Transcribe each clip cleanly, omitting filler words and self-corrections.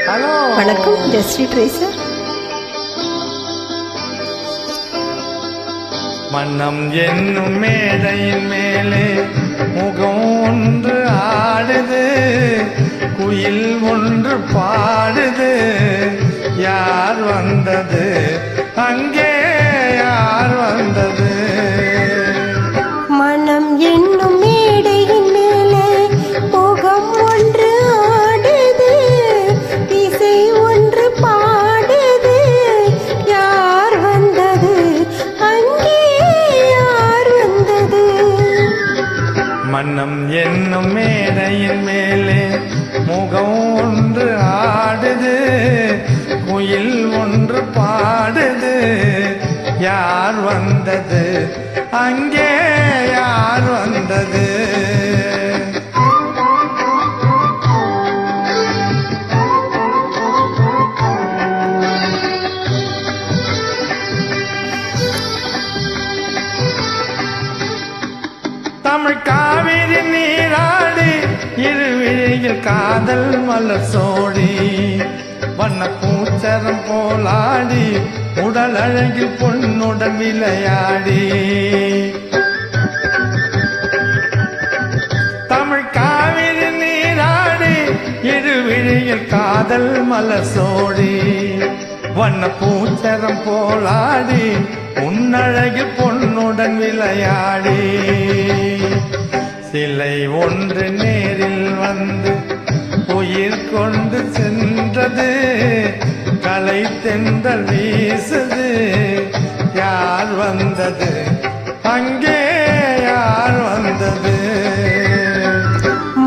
Hello, வணக்கம் ஜஸ்டி tracer. மன்னம் என்னும் மேடையின் மேலே முகம் ஒன்று ஆடுது, குயில் ஒன்று பாடுது. யார் வந்தது அங்கே, யார் வந்தது? மனம் என்னும் மேடையின் மேலே முகம் ஒன்று ஆடுது, இசை ஒன்று பாடுது. யார் வந்தது அங்கே, யார் வந்தது? மன்னம் என்னும் மேடையின் மேலே முகம் ஒன்று ஆடுது, குயில் ஒன்று பாடுது. யார் வந்தது அங்கே, யார் வந்தது? தமிழ் காவிரி நீராடி, இருவிழியில் காதல் மலர் சோடி, வண்ண பூச்சரம் போலாடி, உடல் அழகில் பொன்னுடன் விளையாடி. தமிழ் காவிரி நீராடி, இருவிழியில் காதல் மலர் சோடி, வண்ண பூச்சரம் போலாடி, உன்னழகில் பொன்னுடன் விளையாடி. சிலை ஒன்று நேரில் வந்து உயிர் கொண்டு சென்றது, கலை தென்றல் வீசுது. யார் வந்தது அங்கே, யார் வந்தது?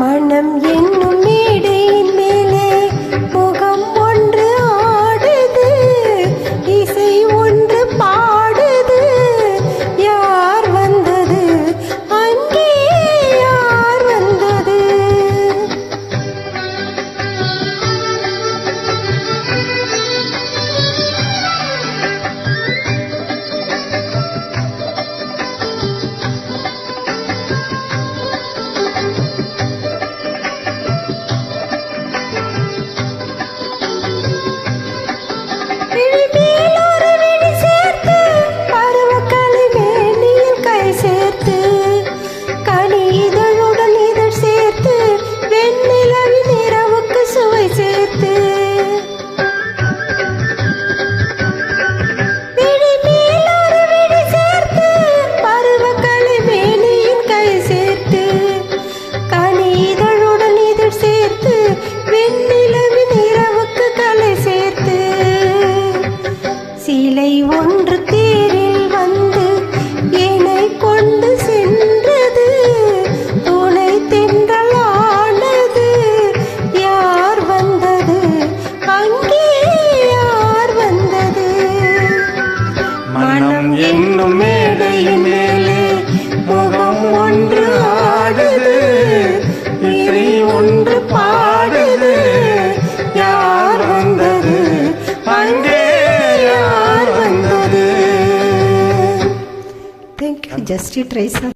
மனம் என்னும் மேடையின் மேலே முகம் ஒன்று ஆடுது, இசை ஒன்று பாடுது. யார் வந்தது அங்கே, யார் வந்தது? சிலை ஒன்று தேரில் வந்து என்னை கொண்டு சென்றது, துணை தென்றலானது. யார் வந்தது அங்கே, யார் வந்தது? மனம் என்னும் மேடையின் மேலே முகம் ஒன்று ஆடுது, இசை ஒன்று பாடுது. யார் வந்தது அங்கே, Thank you, Justy Tracer.